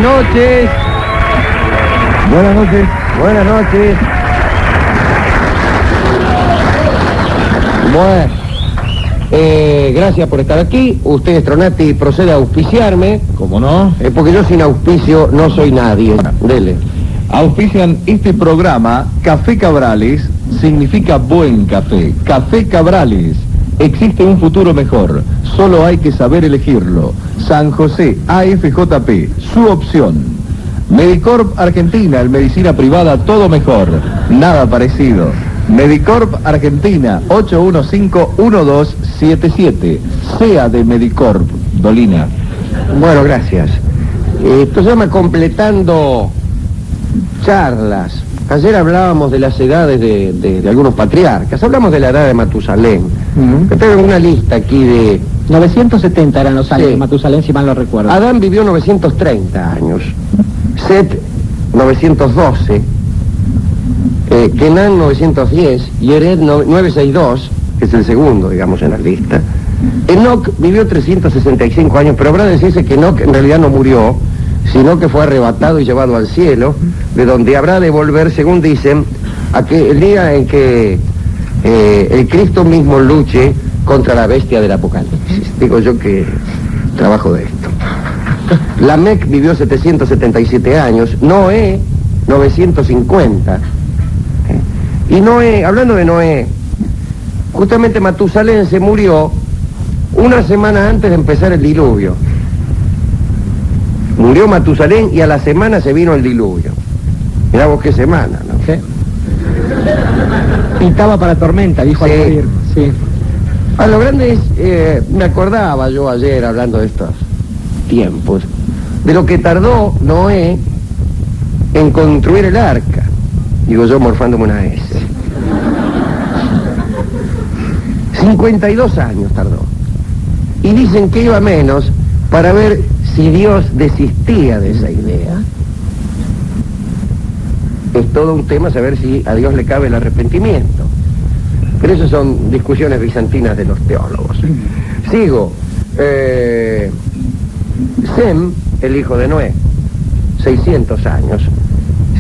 noches. Buenas noches. Buenas noches. Bueno, gracias por estar aquí. Usted, Stronati, procede a auspiciarme. ¿Cómo no? Porque yo sin auspicio no soy nadie. Dele. Auspician este programa Café Cabrales, significa buen café. Café Cabrales. Existe un futuro mejor, solo hay que saber elegirlo. San José, AFJP, su opción. Medicorp Argentina, en medicina privada todo mejor, nada parecido. Medicorp Argentina, 815-1277. Sea de Medicorp, Dolina. Bueno, gracias. Esto se llama Completando Charlas. Ayer hablábamos de las edades de algunos patriarcas. Hablamos de la edad de Matusalén. Yo tengo una lista aquí de... 970 eran los años Sí. de Matusalén, si mal no recuerdo. Adán vivió 930 años. Set, 912. Kenan, 910. Yered, 962, que es el segundo, digamos, en la lista. Enoc vivió 365 años, pero habrá de decirse que Enoc en realidad no murió, sino que fue arrebatado y llevado al cielo, de donde habrá de volver, según dicen, a que el día en que el Cristo mismo luche contra la bestia del Apocalipsis. Digo yo que trabajo de esto. Lamec vivió 777 años, Noé 950. Y Noé, hablando de Noé, justamente Matusalén se murió una semana antes de empezar el diluvio. Murió Matusalén y a la semana se vino el diluvio. Mirá vos qué semana, ¿no? Sí. Pintaba para tormenta, dijo Sí. al morir. Sí. A lo grande es, me acordaba yo ayer hablando de estos tiempos, de lo que tardó Noé en construir el arca. Digo yo morfándome una S. 52 años tardó. Y dicen que iba menos para ver si Dios desistía de esa idea. Es todo un tema saber si a Dios le cabe el arrepentimiento. Pero eso son discusiones bizantinas de los teólogos. Sigo. Sem, el hijo de Noé, 600 años.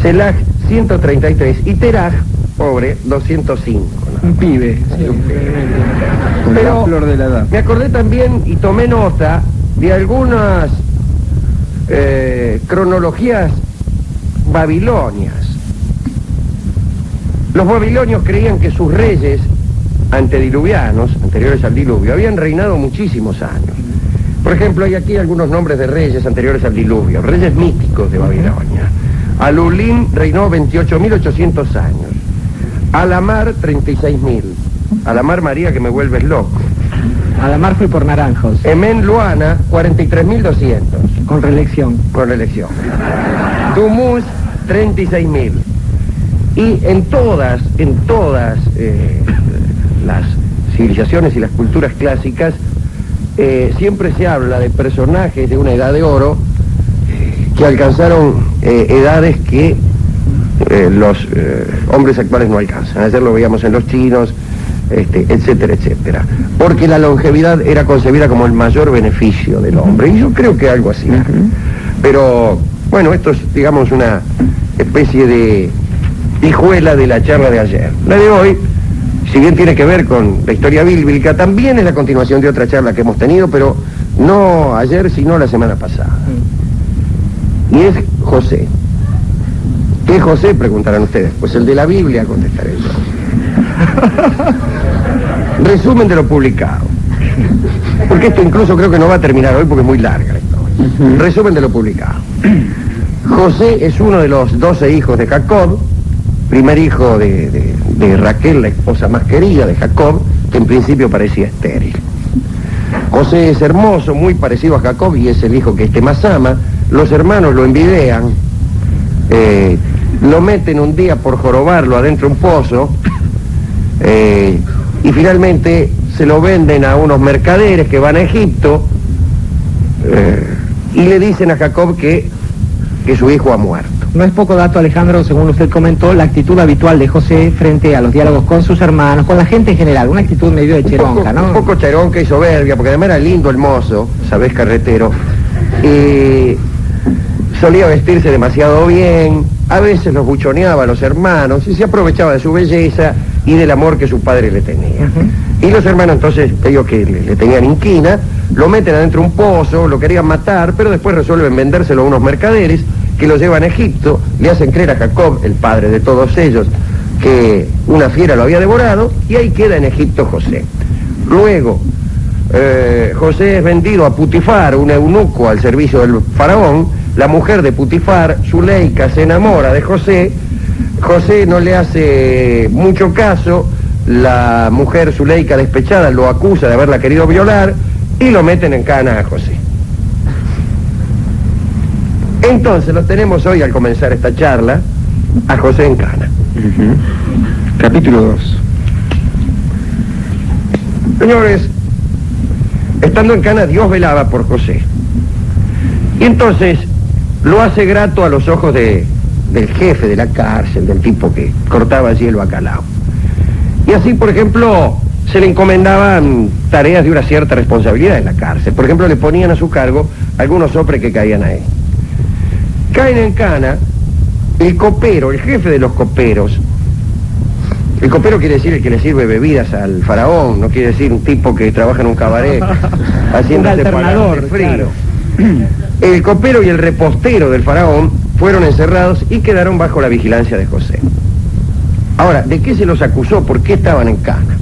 Selach, 133. Y Teraj, pobre, 205. ¿no? Un pibe. Sí, Pero flor de la edad. me acordé también y tomé nota de algunas cronologías babilonias. Los babilonios creían que sus reyes antediluvianos, anteriores al diluvio, habían reinado muchísimos años. Por ejemplo, hay aquí algunos nombres de reyes anteriores al diluvio, reyes míticos de Babilonia. Alulim reinó 28.800 años. Alamar, 36.000. Alamar María, que me vuelves loco. Alamar fue por naranjos, Emen Luana, 43.200. con reelección. Con elección. Dumuz, 36.000. Y en todas las civilizaciones y las culturas clásicas, siempre se habla de personajes de una edad de oro que alcanzaron edades que los hombres actuales no alcanzan. Ayer lo veíamos en los chinos, etcétera, etcétera. Porque la longevidad era concebida como el mayor beneficio del hombre. Y yo creo que algo así. Pero, bueno, esto es, digamos, una especie de hijuela de la charla de ayer. La de hoy, si bien tiene que ver con la historia bíblica, también es la continuación de otra charla que hemos tenido, pero no ayer, sino la semana pasada. Y es José. ¿Qué José? Preguntarán ustedes. Pues el de la Biblia, contestaré yo. Resumen de lo publicado. Porque esto incluso creo que no va a terminar hoy porque es muy larga la historia. Resumen de lo publicado. José es uno de los 12 hijos de Jacob, primer hijo de Raquel, la esposa más querida de Jacob, que en principio parecía estéril. José es hermoso, muy parecido a Jacob, y es el hijo que más ama. Los hermanos lo envidian, lo meten un día por jorobarlo adentro de un pozo, y finalmente se lo venden a unos mercaderes que van a Egipto, y le dicen a Jacob que su hijo ha muerto. No es poco dato, Alejandro, según usted comentó, la actitud habitual de José frente a los diálogos con sus hermanos, con la gente en general, una actitud medio de cheronca, ¿no? Un poco cheronca y soberbia, porque además era lindo el mozo, ¿sabés, carretero? solía vestirse demasiado bien, a veces los buchoneaba a los hermanos y se aprovechaba de su belleza y del amor que su padre le tenía. Y los hermanos entonces, ellos que le tenían inquina, lo meten adentro de un pozo, lo querían matar, pero después resuelven vendérselo a unos mercaderes que lo llevan a Egipto, le hacen creer a Jacob, el padre de todos ellos, que una fiera lo había devorado, y ahí queda en Egipto José. Luego, José es vendido a Putifar, un eunuco al servicio del faraón. La mujer de Putifar, Zuleika, se enamora de José. José no le hace mucho caso. La mujer Zuleika, despechada, lo acusa de haberla querido violar y lo meten en cana a José. Entonces lo tenemos hoy, al comenzar esta charla, a José en cana. Capítulo 2. Señores, estando en cana, Dios velaba por José. Y entonces lo hace grato a los ojos del jefe de la cárcel, del tipo que cortaba allí el bacalao. Y así, por ejemplo, se le encomendaban tareas de una cierta responsabilidad en la cárcel. Por ejemplo, le ponían a su cargo algunos hombres que caían ahí. Caen en cana el copero, el jefe de los coperos. El copero quiere decir el que le sirve bebidas al faraón, no quiere decir un tipo que trabaja en un cabaret haciéndose pagar de frío. Claro. El copero y el repostero del faraón fueron encerrados y quedaron bajo la vigilancia de José. Ahora, ¿de qué se los acusó? ¿Por qué estaban en cana?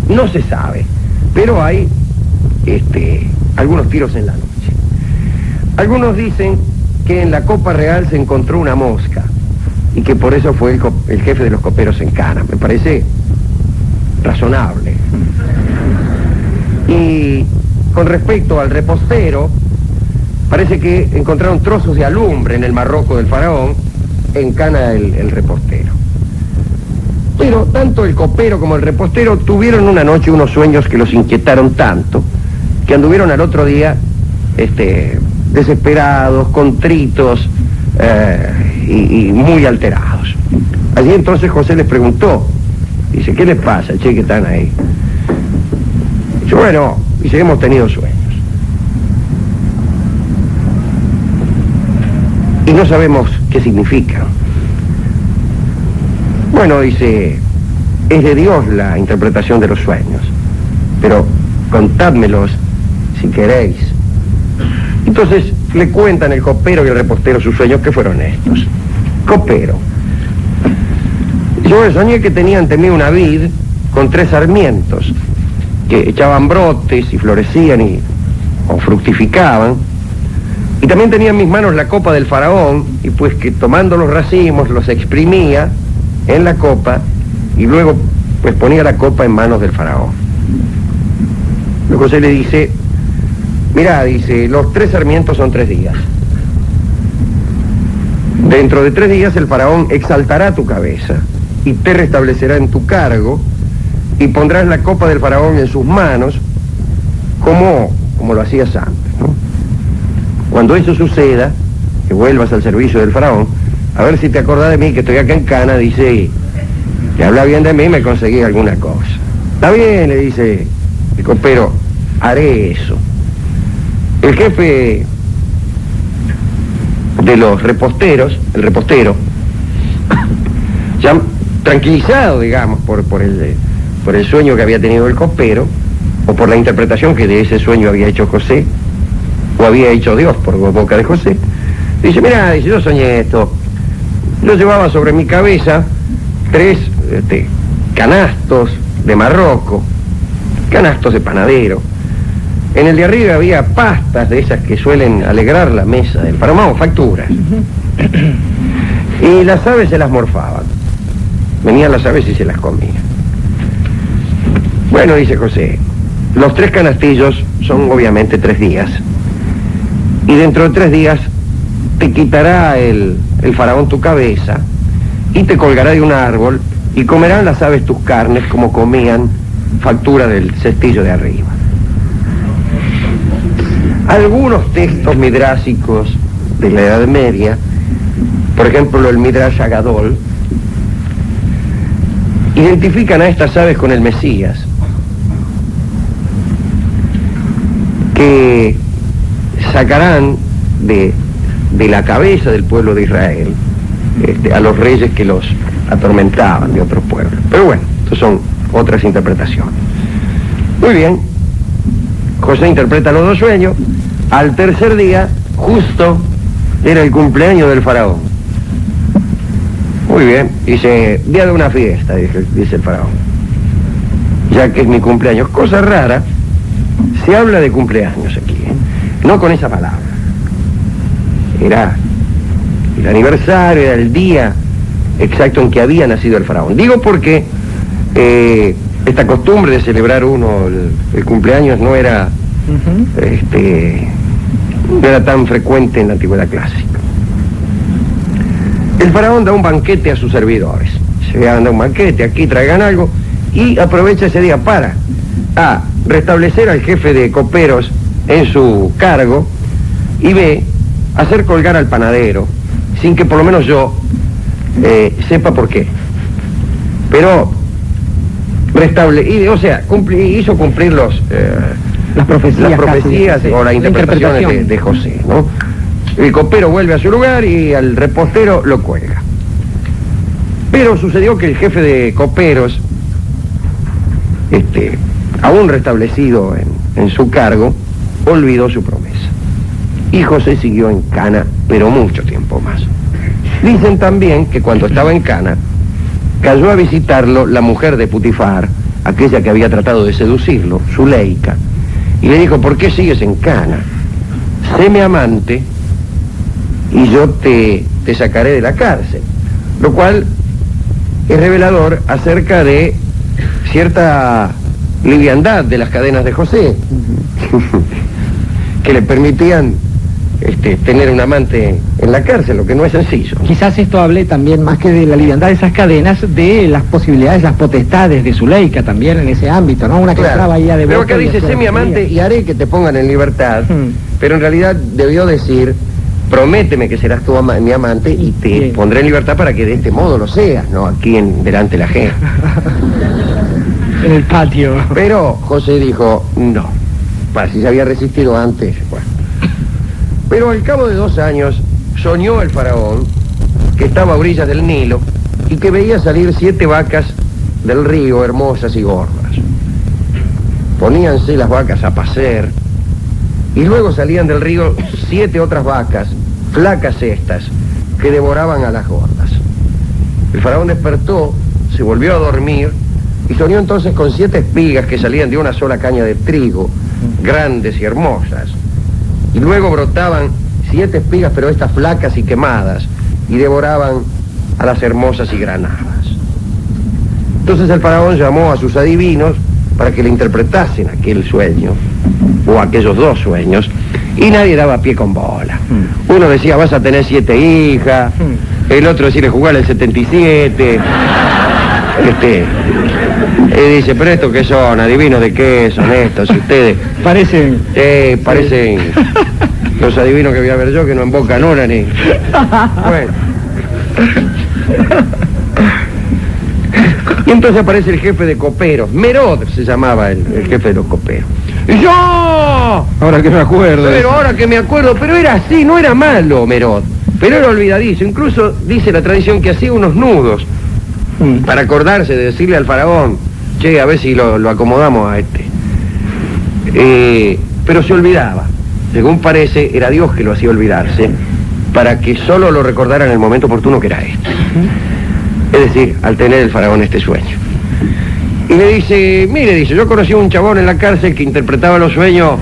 No se sabe, pero hay algunos tiros en la noche. Algunos dicen que en la copa real se encontró una mosca y que por eso fue el jefe de los coperos en cana. Me parece razonable. Y con respecto al repostero, parece que encontraron trozos de alumbre en el marroco del faraón, en cana el repostero. Pero tanto el copero como el repostero tuvieron una noche unos sueños que los inquietaron tanto, que anduvieron al otro día desesperados, contritos y muy alterados. Allí entonces José les preguntó, dice, ¿qué les pasa, che, que están ahí? Dice, bueno, dice, hemos tenido sueños. Y no sabemos qué significan. Bueno, dice, es de Dios la interpretación de los sueños, pero contádmelos si queréis. Entonces le cuentan el copero y el repostero sus sueños, que fueron estos. Copero: yo soñé que tenía ante mí una vid con 3 sarmientos que echaban brotes y florecían o fructificaban, y también tenía en mis manos la copa del faraón, y pues que tomando los racimos los exprimía en la copa y luego pues ponía la copa en manos del faraón. Luego José le dice, mirá, dice, los 3 sarmientos son 3 días. Dentro de 3 días el faraón exaltará tu cabeza y te restablecerá en tu cargo y pondrás la copa del faraón en sus manos como lo hacías antes, ¿no? Cuando eso suceda, que vuelvas al servicio del faraón, a ver si te acordás de mí, que estoy acá en cana, dice, que habla bien de mí, me conseguí alguna cosa. Está bien, le dice el copero, haré eso. El jefe de los reposteros, el repostero, ya tranquilizado, digamos, por el sueño que había tenido el copero, o por la interpretación que de ese sueño había hecho José, o había hecho Dios por boca de José, dice, mirá, dice, yo soñé esto. Yo llevaba sobre mi cabeza 3 canastos de Marroco, canastos de panadero. En el de arriba había pastas de esas que suelen alegrar la mesa del faraón, facturas. Y las aves se las morfaban. Venían las aves y se las comían. Bueno, dice José, los 3 canastillos son obviamente 3 días. Y dentro de 3 días te quitará el faraón tu cabeza y te colgará de un árbol y comerán las aves tus carnes como comían factura del cestillo de arriba. Algunos textos midrásicos de la Edad Media, por ejemplo el Midrash Agadol, identifican a estas aves con el Mesías, que sacarán de de la cabeza del pueblo de Israel a los reyes que los atormentaban de otros pueblos. Pero bueno, estas son otras interpretaciones. Muy bien, José interpreta los dos sueños. Al tercer día, justo era el cumpleaños del faraón. Muy bien, dice, día de una fiesta, dice el faraón, ya que es mi cumpleaños. Cosa rara, se habla de cumpleaños aquí, no con esa palabra. Era el aniversario, era el día exacto en que había nacido el faraón. Digo porque esta costumbre de celebrar uno el cumpleaños no era, no era tan frecuente en la antigüedad clásica. El faraón da un banquete a sus servidores. Se da un banquete, aquí traigan algo, y aprovecha ese día para restablecer al jefe de coperos en su cargo, y B, hacer colgar al panadero, sin que por lo menos yo sepa por qué. Pero hizo cumplir las profecías o las interpretaciones de José, ¿no? El copero vuelve a su lugar y al repostero lo cuelga. Pero sucedió que el jefe de coperos, aún restablecido en su cargo, olvidó su promesa. Y José siguió en Cana, pero mucho tiempo más. Dicen también que cuando estaba en Cana, cayó a visitarlo la mujer de Putifar, aquella que había tratado de seducirlo, Zuleika, y le dijo, ¿por qué sigues en Cana? Sé mi amante y yo te sacaré de la cárcel. Lo cual es revelador acerca de cierta liviandad de las cadenas de José, que le permitían tener un amante en la cárcel, lo que no es sencillo. Quizás esto hable también, más que de la liviandad de esas cadenas, de las posibilidades, las potestades de Zuleika también en ese ámbito, ¿no? Una que entraba ahí a devoto. Pero acá dice, sé mi amante y haré que te pongan en libertad, pero en realidad debió decir, prométeme que serás mi amante y te pondré en libertad para que de este modo lo seas, ¿no? Aquí delante de la gente. En el patio. Pero José dijo, no, si se había resistido antes, bueno. Pero al cabo de 2 años soñó el faraón que estaba a orillas del Nilo y que veía salir 7 vacas del río, hermosas y gordas. Poníanse las vacas a pacer y luego salían del río 7 otras vacas, flacas estas, que devoraban a las gordas. El faraón despertó, se volvió a dormir y soñó entonces con 7 espigas que salían de una sola caña de trigo, grandes y hermosas. Y luego brotaban 7 espigas, pero estas flacas y quemadas, y devoraban a las hermosas y granadas. Entonces el faraón llamó a sus adivinos para que le interpretasen aquel sueño, o aquellos 2 sueños, y nadie daba pie con bola. Uno decía, vas a tener 7 hijas, el otro decía, jugar el 77, dice, pero ¿estos qué son? ¿Adivinos de qué son estos? Ustedes parecen los adivinos que voy a ver yo, que no embocan una ni... Bueno. Y entonces aparece el jefe de coperos, Merod se llamaba el jefe de los coperos. Y yo... Ahora que me acuerdo. Pero ahora que me acuerdo, pero era así, no era malo Merod, pero era olvidadizo. Incluso dice la tradición que hacía unos nudos para acordarse de decirle al faraón, che, a ver si lo acomodamos a pero se olvidaba. Según parece, era Dios que lo hacía olvidarse para que solo lo recordara en el momento oportuno, que era este. Es decir, al tener el faraón este sueño. Y le dice, mire, dice, yo conocí a un chabón en la cárcel que interpretaba los sueños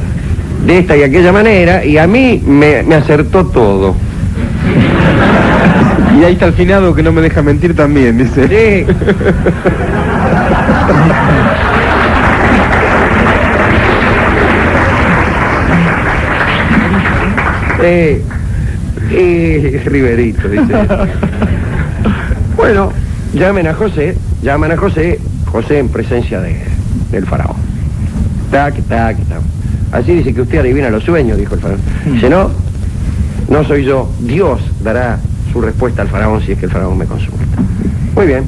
de esta y aquella manera, y a mí me acertó todo. Y ahí está el finado que no me deja mentir también, dice. Sí. Riverito, dice. Bueno, llaman a José, José en presencia del faraón. Tac. Así dice que usted adivina los sueños, dijo el faraón. Dice, no soy yo, Dios dará su respuesta al faraón si es que el faraón me consulta. Muy bien,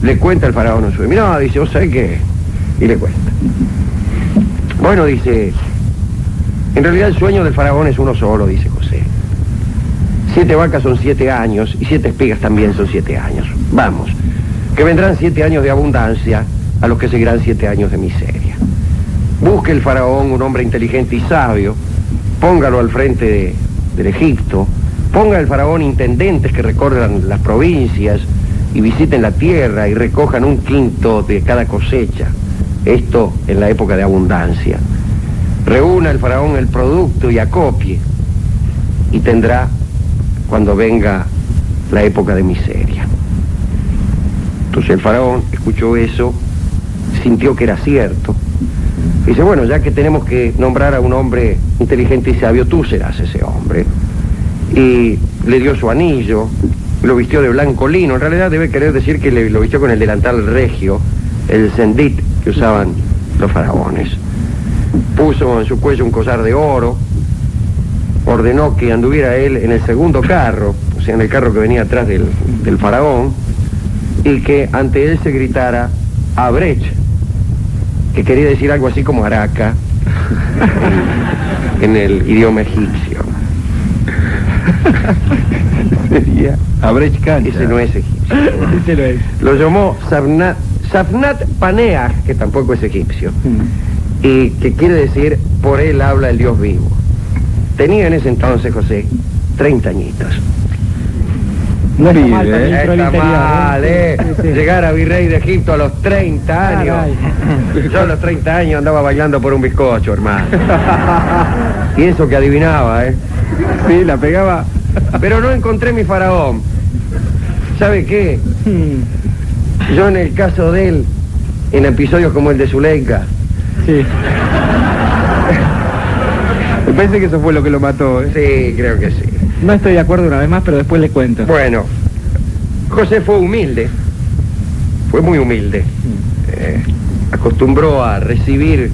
le cuenta el faraón un sueño. No, dice, ¿vos sabés qué? Y le cuenta. Bueno, dice, en realidad el sueño del faraón es uno solo, dice José. 7 vacas son 7 años y 7 espigas también son 7 años. Vamos, que vendrán 7 años de abundancia a los que seguirán 7 años de miseria. Busque el faraón un hombre inteligente y sabio, póngalo al frente del Egipto, ponga al faraón intendentes que recorran las provincias y visiten la tierra y recojan 1/5 de cada cosecha, esto en la época de abundancia. Reúna el faraón el producto y acopie, y tendrá cuando venga la época de miseria. Entonces el faraón escuchó eso, sintió que era cierto, y dice, bueno, ya que tenemos que nombrar a un hombre inteligente y sabio, tú serás ese hombre. Y le dio su anillo, lo vistió de blanco lino, en realidad debe querer decir que lo vistió con el delantal regio, el sendit que usaban los faraones. Puso en su cuello un collar de oro, ordenó que anduviera él en el segundo carro, o sea, en el carro que venía atrás del faraón, y que ante él se gritara Abrech, que quería decir algo así como Araca en el idioma egipcio. Sería Abrech Cancha. Ese no es egipcio. Ese lo es. Lo llamó Safnat Paneah, que tampoco es egipcio, y que quiere decir por él habla el Dios vivo. Tenía en ese entonces, José, 30 añitos. No está Vive, mal también Está pro interior, mal, Sí, sí. Llegar a virrey de Egipto a los 30 años. Caray. Yo a los 30 años andaba bailando por un bizcocho, hermano. Y eso que adivinaba, ¿eh? Sí, la pegaba. Pero no encontré mi faraón. ¿Sabe qué? Yo en el caso de él, en episodios como el de Zuleika, Sí. Me parece que eso fue lo que lo mató, ¿eh? sí, creo que sí. No estoy de acuerdo una vez más, pero después le cuento. Bueno, José fue humilde, fue muy humilde. Acostumbró a recibir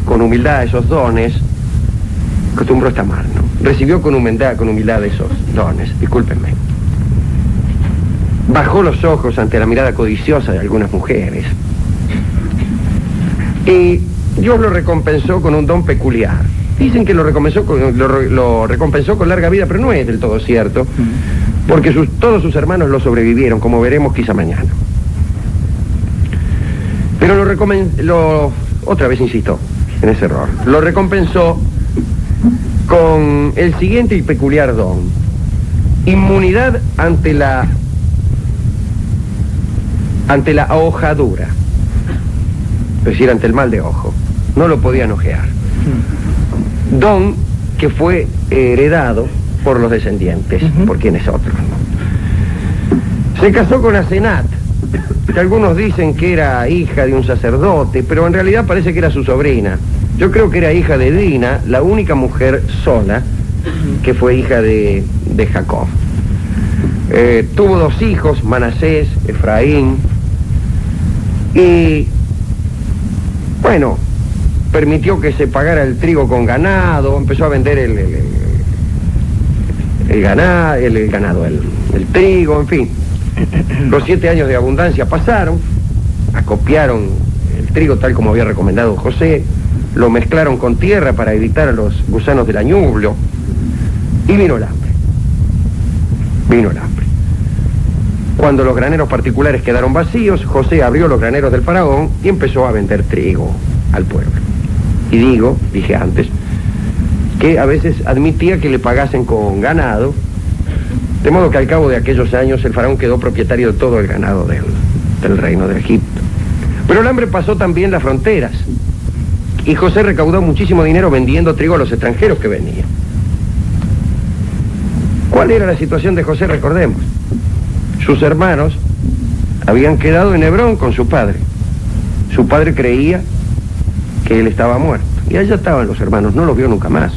con humildad esos dones. Acostumbró está mal, ¿no? Recibió con humildad esos dones, discúlpenme. Bajó los ojos ante la mirada codiciosa de algunas mujeres. Y Dios lo recompensó con un don peculiar. Dicen que lo recompensó con larga vida, pero no es del todo cierto, porque todos sus hermanos lo sobrevivieron, como veremos quizá mañana. Pero otra vez insisto en ese error, lo recompensó con el siguiente y peculiar don: inmunidad ante la ahojadura, es decir, ante el mal de ojo. No lo podían ojear. Don que fue heredado por los descendientes, por quienes otros, ¿no? Se casó con Asenat, que algunos dicen que era hija de un sacerdote, pero en realidad parece que era su sobrina. Yo creo que era hija de Dina, la única mujer sola que fue hija de Jacob. Tuvo 2 hijos, Manasés, Efraín, y bueno, permitió que se pagara el trigo con ganado, empezó a vender el trigo, en fin. Los 7 años de abundancia pasaron, acopiaron el trigo tal como había recomendado José, lo mezclaron con tierra para evitar a los gusanos del añublo, y vino el hambre. Vino el hambre. Cuando los graneros particulares quedaron vacíos, José abrió los graneros del faraón y empezó a vender trigo al pueblo. Y dije antes, que a veces admitía que le pagasen con ganado, de modo que al cabo de aquellos años el faraón quedó propietario de todo el ganado del reino de Egipto. Pero el hambre pasó también las fronteras, y José recaudó muchísimo dinero vendiendo trigo a los extranjeros que venían. ¿Cuál era la situación de José? Recordemos. Sus hermanos habían quedado en Hebrón con su padre. Su padre creía que él estaba muerto. Y allá estaban los hermanos, no los vio nunca más,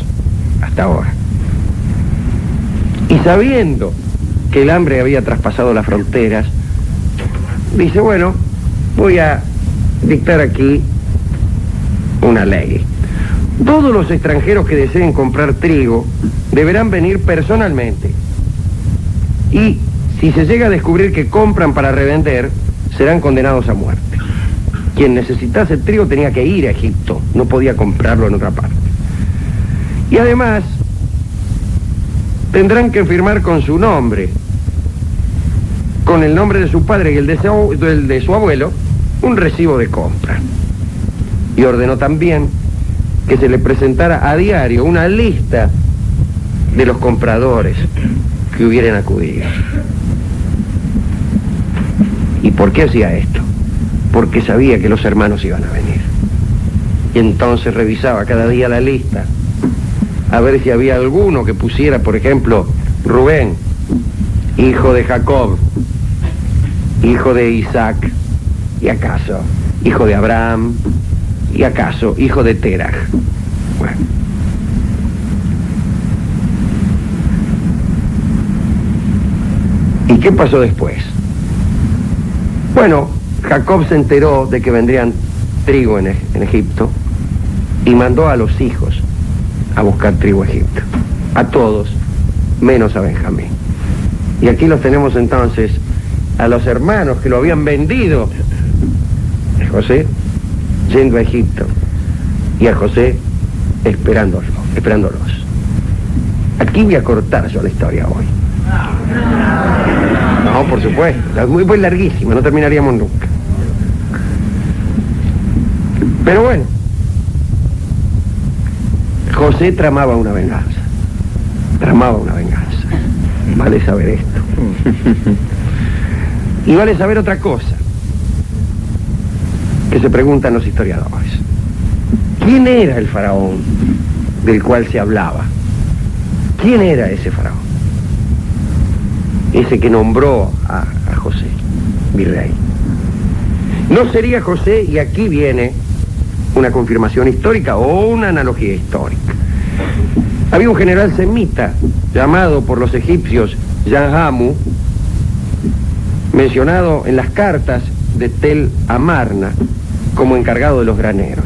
hasta ahora. Y sabiendo que el hambre había traspasado las fronteras, dice, bueno, voy a dictar aquí una ley. Todos los extranjeros que deseen comprar trigo deberán venir personalmente. Y si se llega a descubrir que compran para revender, serán condenados a muerte. Quien necesitase el trigo tenía que ir a Egipto, no podía comprarlo en otra parte. Y además, tendrán que firmar con su nombre, con el nombre de su padre y el de su abuelo, un recibo de compra. Y ordenó también que se le presentara a diario una lista de los compradores que hubieran acudido. ¿Y por qué hacía esto? Porque sabía que los hermanos iban a venir. Y entonces revisaba cada día la lista, a ver si había alguno que pusiera, por ejemplo, Rubén, hijo de Jacob, hijo de Isaac, y acaso, hijo de Abraham, y acaso, hijo de Terach. Bueno. ¿Y qué pasó después? Bueno, Jacob se enteró de que vendrían trigo en Egipto y mandó a los hijos a buscar trigo a Egipto. A todos, menos a Benjamín. Y aquí los tenemos entonces a los hermanos que lo habían vendido. José yendo a Egipto y a José esperándolos. Aquí voy a cortar yo la historia hoy. No, por supuesto, es muy larguísima, no terminaríamos nunca. Pero bueno, José tramaba una venganza. Vale saber esto. Y vale saber otra cosa que se preguntan los historiadores. ¿Quién era el faraón del cual se hablaba? ¿Quién era ese faraón? Ese que nombró a José virrey. No sería José, y aquí viene una confirmación histórica o una analogía histórica. Había un general semita llamado por los egipcios Yanhamu, mencionado en las cartas de Tel Amarna como encargado de los graneros.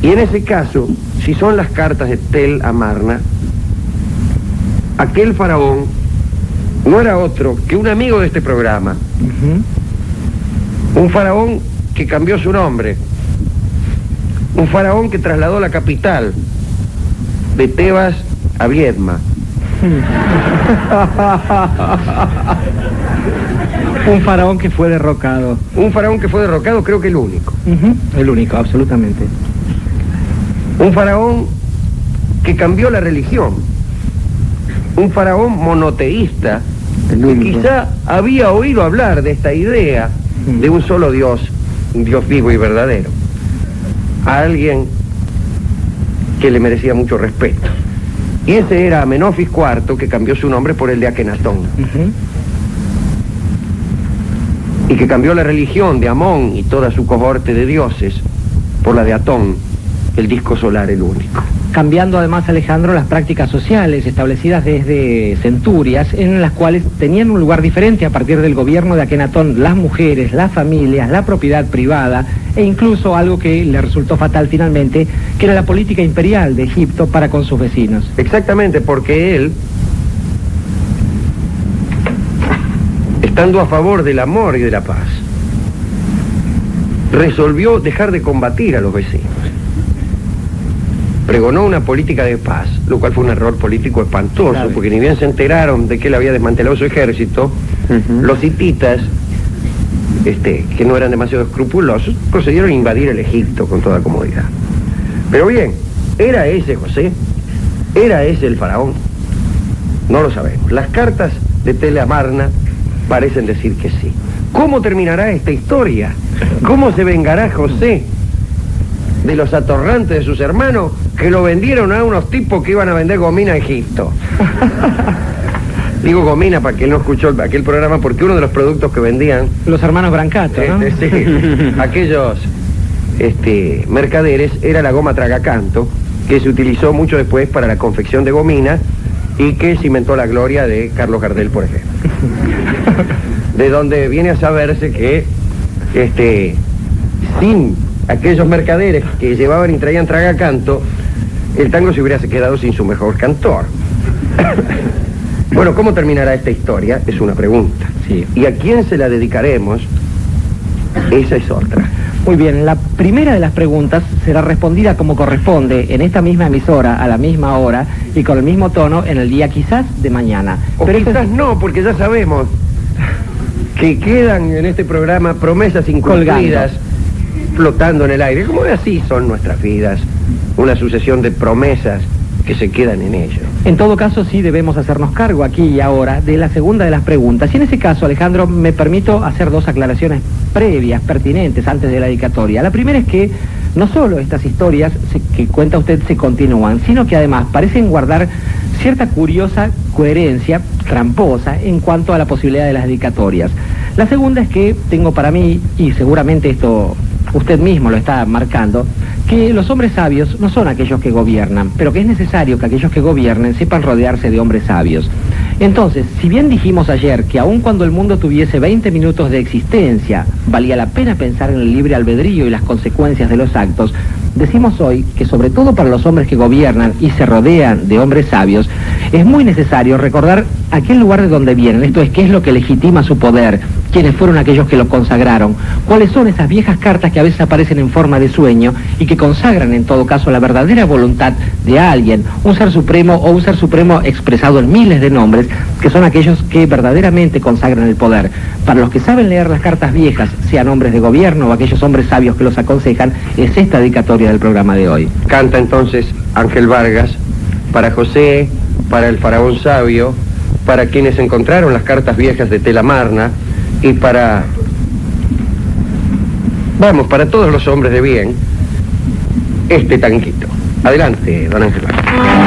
Y en ese caso, si son las cartas de Tel Amarna, aquel faraón no era otro que un amigo de este programa. Un faraón que cambió su nombre. Un faraón que trasladó la capital de Tebas a Viedma. Un faraón que fue derrocado. Un faraón que fue derrocado, creo que el único. El único, absolutamente. Un faraón que cambió la religión. Un faraón monoteísta que quizá había oído hablar de esta idea de un solo Dios, un Dios vivo y verdadero. A alguien que le merecía mucho respeto. Y ese era Amenofis IV, que cambió su nombre por el de Akenatón. Y que cambió la religión de Amón y toda su cohorte de dioses por la de Atón, el disco solar, el único. Cambiando además, Alejandro, las prácticas sociales establecidas desde centurias, en las cuales tenían un lugar diferente a partir del gobierno de Akenatón: las mujeres, las familias, la propiedad privada, e incluso algo que le resultó fatal finalmente, que era la política imperial de Egipto para con sus vecinos. Exactamente, porque él, estando a favor del amor y de la paz, resolvió dejar de combatir a los vecinos. Pregonó una política de paz, lo cual fue un error político espantoso, claro, porque ni bien se enteraron de que él había desmantelado su ejército, los hititas, que no eran demasiado escrupulosos, procedieron a invadir el Egipto con toda comodidad. Pero bien, ¿era ese José? ¿Era ese el faraón? No lo sabemos. Las cartas de Tel Amarna parecen decir que sí. ¿Cómo terminará esta historia? ¿Cómo se vengará José de los atorrantes de sus hermanos que lo vendieron a unos tipos que iban a vender gomina a Egipto? Digo gomina para que él no escuchó aquel programa, porque uno de los productos que vendían los hermanos Brancato, ¿no? Sí, aquellos mercaderes, era la goma tragacanto, que se utilizó mucho después para la confección de gomina y que cimentó la gloria de Carlos Gardel, por ejemplo. De donde viene a saberse que sin aquellos mercaderes que llevaban y traían tragacanto, el tango se hubiera quedado sin su mejor cantor. Bueno, ¿cómo terminará esta historia? Es una pregunta. Sí. ¿Y a quién se la dedicaremos? Esa es otra. Muy bien, la primera de las preguntas será respondida como corresponde en esta misma emisora, a la misma hora y con el mismo tono en el día quizás de mañana. O Pero quizás no, porque ya sabemos que quedan en este programa promesas incumplidas flotando en el aire. Como así son nuestras vidas, una sucesión de promesas que se quedan en ello. En todo caso, sí debemos hacernos cargo aquí y ahora de la segunda de las preguntas. Y en ese caso, Alejandro, me permito hacer dos aclaraciones previas, pertinentes, antes de la dedicatoria. La primera es que no solo estas historias que cuenta usted se continúan, sino que además parecen guardar cierta curiosa coherencia tramposa en cuanto a la posibilidad de las dedicatorias. La segunda es que tengo para mí, y seguramente esto usted mismo lo está marcando, que los hombres sabios no son aquellos que gobiernan, pero que es necesario que aquellos que gobiernen sepan rodearse de hombres sabios. Entonces, si bien dijimos ayer que aun cuando el mundo tuviese 20 minutos de existencia, valía la pena pensar en el libre albedrío y las consecuencias de los actos, decimos hoy que sobre todo para los hombres que gobiernan y se rodean de hombres sabios, es muy necesario recordar aquel lugar de donde vienen, esto es, qué es lo que legitima su poder, quiénes fueron aquellos que lo consagraron, cuáles son esas viejas cartas que a veces aparecen en forma de sueño y que consagran en todo caso la verdadera voluntad de alguien, un ser supremo o un ser supremo expresado en miles de nombres, que son aquellos que verdaderamente consagran el poder. Para los que saben leer las cartas viejas, sean hombres de gobierno o aquellos hombres sabios que los aconsejan, es esta dedicatoria del programa de hoy. Canta entonces Ángel Vargas para José, para el faraón sabio, para quienes encontraron las cartas viejas de Telamarna y para para todos los hombres de bien, este tanquito. Adelante, don Ángel Vargas.